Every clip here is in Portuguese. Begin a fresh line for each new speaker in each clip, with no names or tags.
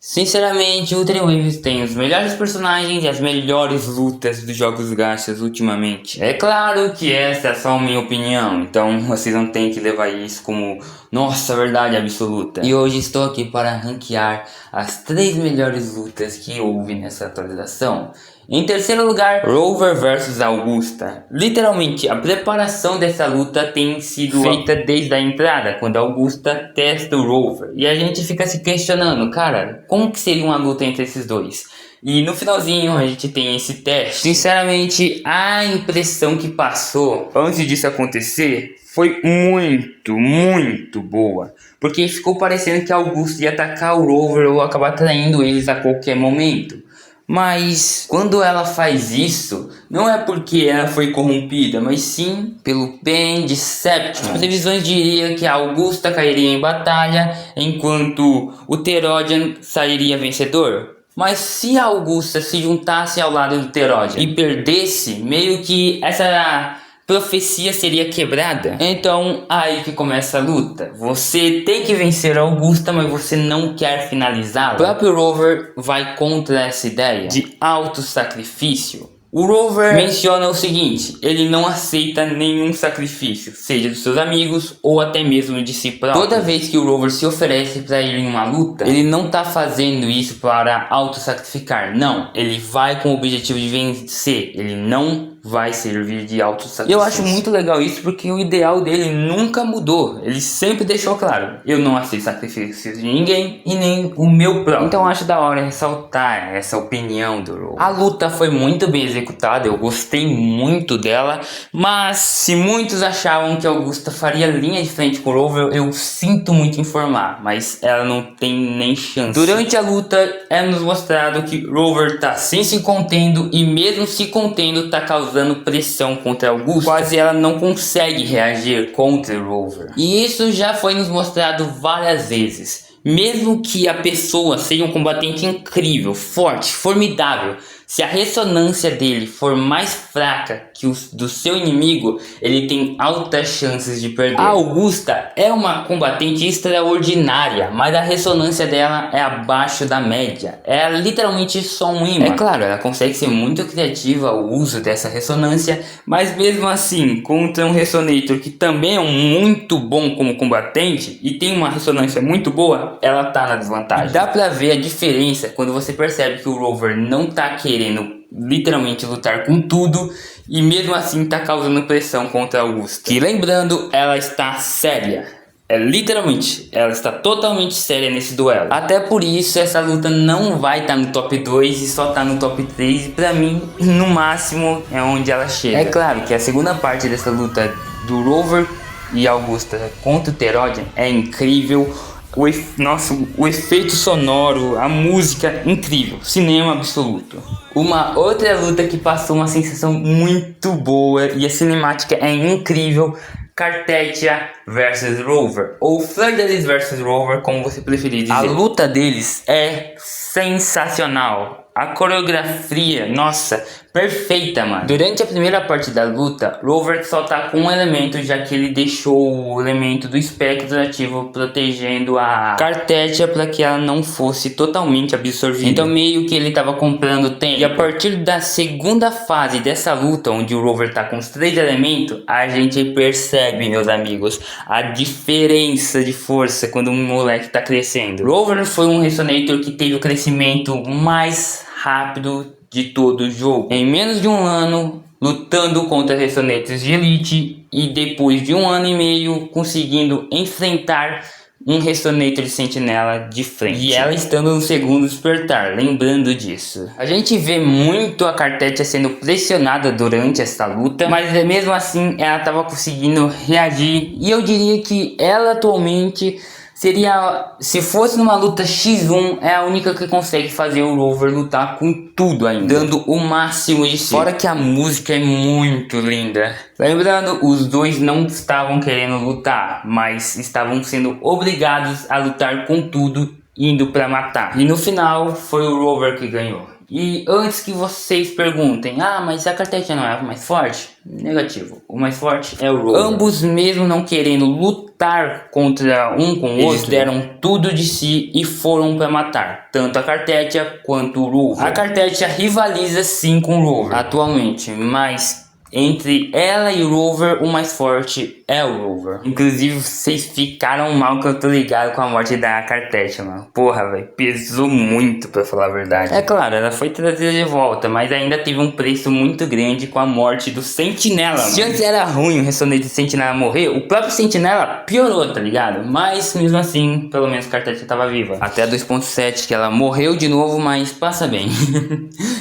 Sinceramente, o Ultra Waves tem os melhores personagens e as melhores lutas dos jogos gachas ultimamente. É claro que essa é só a minha opinião, então vocês não têm que levar isso como nossa verdade absoluta. E hoje estou aqui para ranquear as 3 melhores lutas que houve nessa atualização. Em terceiro lugar, Rover vs Augusta. Literalmente, a preparação dessa luta tem sido feita desde a entrada, quando a Augusta testa o Rover. E a gente fica se questionando, cara, como que seria uma luta entre esses dois? E no finalzinho a gente tem esse teste. Sinceramente, a impressão que passou antes disso acontecer foi muito boa. Porque ficou parecendo que a Augusta ia atacar o Rover ou acabar traindo eles a qualquer momento. Mas quando ela faz isso, não é porque ela foi corrompida, mas sim pelo Pain Deception. As previsões diriam que a Augusta cairia em batalha, enquanto o Therodian sairia vencedor. Mas se a Augusta se juntasse ao lado do Therodian e perdesse, meio que essa profecia seria quebrada. Então aí que começa a luta. Você tem que vencer a Augusta, mas você não quer finalizá-la. O próprio Rover vai contra essa ideia de auto-sacrifício. O Rover menciona o seguinte: ele não aceita nenhum sacrifício, seja dos seus amigos ou até mesmo de si próprio. Toda vez que o Rover se oferece para ir em uma luta, ele não tá fazendo isso para auto-sacrificar. Não, ele vai com o objetivo de vencer. Ele não vai servir de auto-sacrifício. Eu acho muito legal isso porque o ideal dele nunca mudou. Ele sempre deixou claro: eu não aceito sacrifícios de ninguém e nem o meu próprio. Então eu acho da hora ressaltar essa opinião do Rover. A luta foi muito bem executada, eu gostei muito dela, mas se muitos achavam que a Augusta faria linha de frente com o Rover, eu sinto muito informar, mas ela não tem nem chance. Durante a luta é nos mostrado que Rover tá sem se contendo e mesmo se contendo tá causando pressão contra a Augusta. Quase ela não consegue reagir contra o Rover. E isso já foi nos mostrado várias vezes. Mesmo que a pessoa seja um combatente incrível, forte, formidável, se a ressonância dele for mais fraca que o do seu inimigo, ele tem altas chances de perder. A Augusta é uma combatente extraordinária, mas a ressonância dela é abaixo da média. É literalmente só um imã. É claro, ela consegue ser muito criativa o uso dessa ressonância, mas mesmo assim, contra um Ressonator que também é muito bom como combatente e tem uma ressonância muito boa, ela tá na desvantagem. E dá pra ver a diferença quando você percebe que o Rover não tá querendo literalmente lutar com tudo e mesmo assim tá causando pressão contra a Augusta. Que lembrando, ela está séria. Literalmente, ela está totalmente séria nesse duelo. Até por isso essa luta não vai estar no top 2 e só tá no top 3. E pra mim, no máximo, é onde ela chega. É claro que a segunda parte dessa luta do Rover e Augusta contra o Therodian é incrível. O efeito sonoro, a música, incrível, cinema absoluto. Uma outra luta que passou uma sensação muito boa e a cinemática é incrível: Cartetia vs Rover, ou Fleur-de-Lis vs Rover, como você preferir dizer. A luta deles é sensacional. A coreografia, nossa, perfeita, mano. Durante a primeira parte da luta, Rover só tá com um elemento, já que ele deixou o elemento do espectro ativo protegendo a Cartetia para que ela não fosse totalmente absorvida. Então meio que ele tava comprando tempo. E a partir da segunda fase dessa luta, onde o Rover tá com os 3 elementos, a gente percebe, meus amigos, a diferença de força quando um moleque tá crescendo. Rover foi um Ressonator que teve o crescimento mais rápido de todo o jogo. Em menos de um ano, lutando contra Ressonators de Elite, e depois de 1 ano e meio, conseguindo enfrentar um Ressonator de Sentinela de frente. E ela estando no segundo despertar, lembrando disso. A gente vê muito a Cartetia sendo pressionada durante essa luta, mas mesmo assim ela estava conseguindo reagir. E eu diria que ela atualmente seria, se fosse numa luta X1, é a única que consegue fazer o Rover lutar com tudo ainda, dando o máximo de si. Fora que a música é muito linda. Lembrando, os dois não estavam querendo lutar, mas estavam sendo obrigados a lutar com tudo, indo pra matar. E no final, foi o Rover que ganhou. E antes que vocês perguntem, mas a Cartetia não é a mais forte? Negativo, o mais forte é o Rover. Ambos, mesmo não querendo lutar lutar contra um com o outro, eles deram tudo de si e foram pra matar tanto a Cartetia quanto o Rover. A Cartetia rivaliza sim com o Rover atualmente, mas entre ela e o Rover, o mais forte é o Rover. Inclusive, vocês ficaram mal que eu tô ligado com a morte da Cartetia, mano. Porra, velho, pesou muito, pra falar a verdade. É claro, ela foi trazida de volta, mas ainda teve um preço muito grande com a morte do Sentinela, mano. Se antes era ruim o ressonante do Sentinela morrer, o próprio Sentinela piorou, tá ligado? Mas, mesmo assim, pelo menos a Cartetia tava viva. Até a 2.7, que ela morreu de novo, mas passa bem.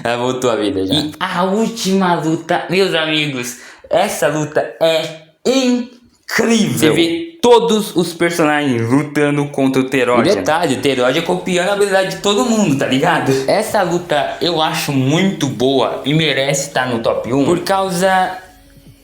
Ela voltou à vida já. E a última luta, meus amigos, essa luta é incrível. Você vê todos os personagens lutando contra o Terodian. E detalhe, o Terodian copiando a habilidade de todo mundo, tá ligado? Essa luta eu acho muito boa e merece estar no top 1 por causa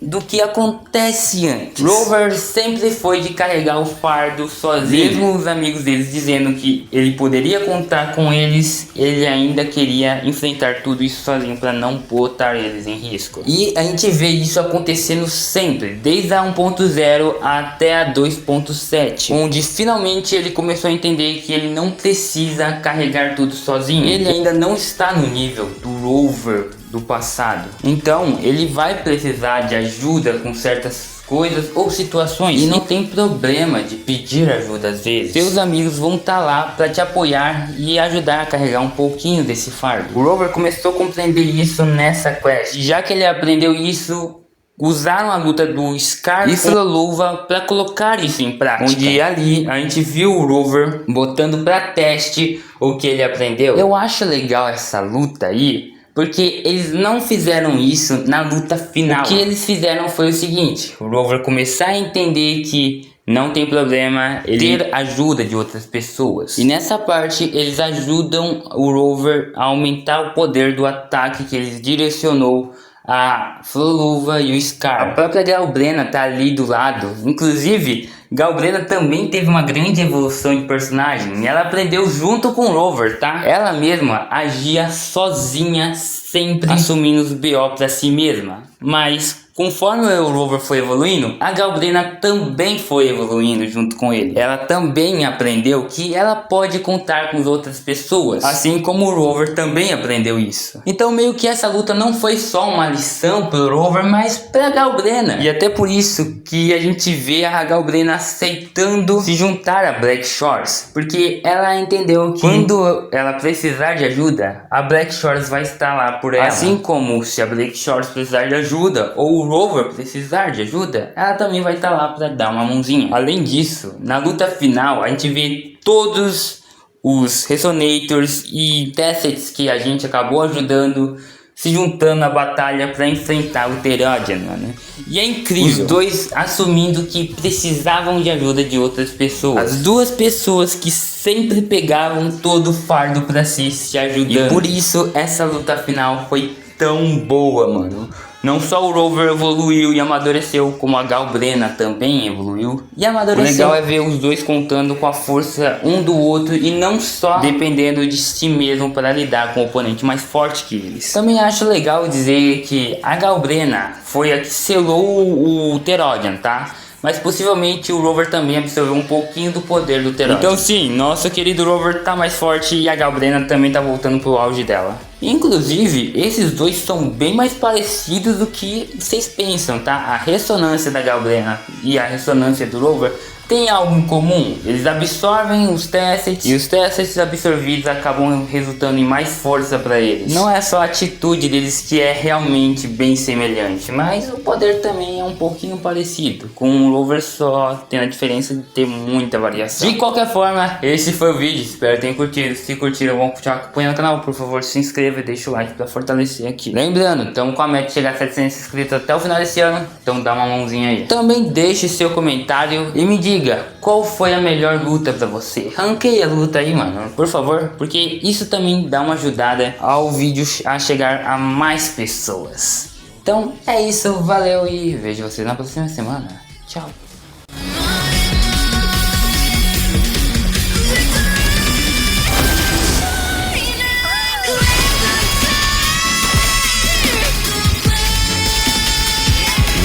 do que acontece antes. Rover sempre foi de carregar o fardo sozinho. Mesmo os amigos deles dizendo que ele poderia contar com eles, ele ainda queria enfrentar tudo isso sozinho para não botar eles em risco. E a gente vê isso acontecendo sempre, desde a 1.0 até a 2.7, onde finalmente ele começou a entender que ele não precisa carregar tudo sozinho. Ele ainda não está no nível do Rover do passado, então ele vai precisar de ajuda com certas coisas ou situações e não tem problema de pedir ajuda às vezes. Seus amigos vão estar lá para te apoiar e ajudar a carregar um pouquinho desse fardo. O Rover começou a compreender isso nessa quest, já que ele aprendeu isso, usaram a luta do Scar e Floluva para colocar isso em prática, onde ali a gente viu o Rover botando para teste o que ele aprendeu. Eu acho legal essa luta aí, porque eles não fizeram isso na luta final. O que eles fizeram foi o seguinte: o Rover começar a entender que não tem problema ele ter ajuda de outras pessoas. E nessa parte eles ajudam o Rover a aumentar o poder do ataque que eles direcionou a Floluva e o Scar. A própria Galbrena tá ali do lado. Inclusive, Galbrena também teve uma grande evolução de personagem. E ela aprendeu junto com o Rover, tá? Ela mesma agia sozinha, sempre assumindo os BO pra si mesma. Mas conforme o Rover foi evoluindo, a Galbrena também foi evoluindo junto com ele. Ela também aprendeu que ela pode contar com as outras pessoas, assim como o Rover também aprendeu isso. Então meio que essa luta não foi só uma lição pro Rover, mas pra Galbrena. E até por isso que a gente vê a Galbrena aceitando se juntar a Black Shores, porque ela entendeu que quando ela precisar de ajuda, a Black Shores vai estar lá por ela. Assim como se a Black Shores precisar de ajuda, ou o Rover precisar de ajuda, ela também vai estar lá para dar uma mãozinha. Além disso, na luta final, a gente vê todos os Resonators e Tessets que a gente acabou ajudando se juntando na batalha para enfrentar o Terodian, mano. E é incrível, os dois assumindo que precisavam de ajuda de outras pessoas. As duas pessoas que sempre pegavam todo o fardo para si, se ajudando. E por isso essa luta final foi tão boa, mano. Não só o Rover evoluiu e amadureceu, como a Galbrena também evoluiu e amadureceu. O legal é ver os dois contando com a força um do outro e não só dependendo de si mesmo para lidar com o oponente mais forte que eles. Também acho legal dizer que a Galbrena foi a que selou o Terodian, tá? Mas possivelmente o Rover também absorveu um pouquinho do poder do Terodian. Então sim, nosso querido Rover tá mais forte e a Galbrena também tá voltando pro auge dela. Inclusive, esses dois são bem mais parecidos do que vocês pensam, tá? A ressonância da Galbrena e a ressonância do Rover tem algo em comum. Eles absorvem os Tessets e os Tessets absorvidos acabam resultando em mais força para eles. Não é só a atitude deles que é realmente bem semelhante, mas o poder também é um pouquinho parecido, com o Rover só tendo a diferença de ter muita variação. De qualquer forma, esse foi o vídeo, espero que tenham curtido. Se curtiram, vão continuar acompanhando o canal, por favor se inscreva e deixa o like para fortalecer aqui. Lembrando, estamos com a meta de chegar a 700 inscritos até o final desse ano, então dá uma mãozinha aí. Também deixe seu comentário e me diga qual foi a melhor luta pra você. Ranqueie a luta aí, mano, por favor, porque isso também dá uma ajudada ao vídeo a chegar a mais pessoas. Então é isso, valeu e vejo vocês na próxima semana. Tchau.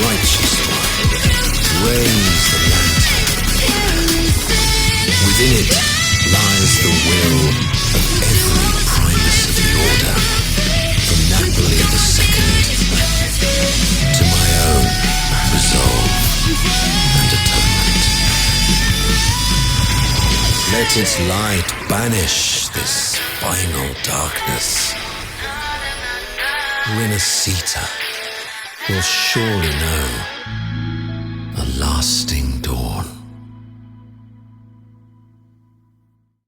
Righteous one reigns the land. Let its light banish this final darkness. Renacita will surely know a lasting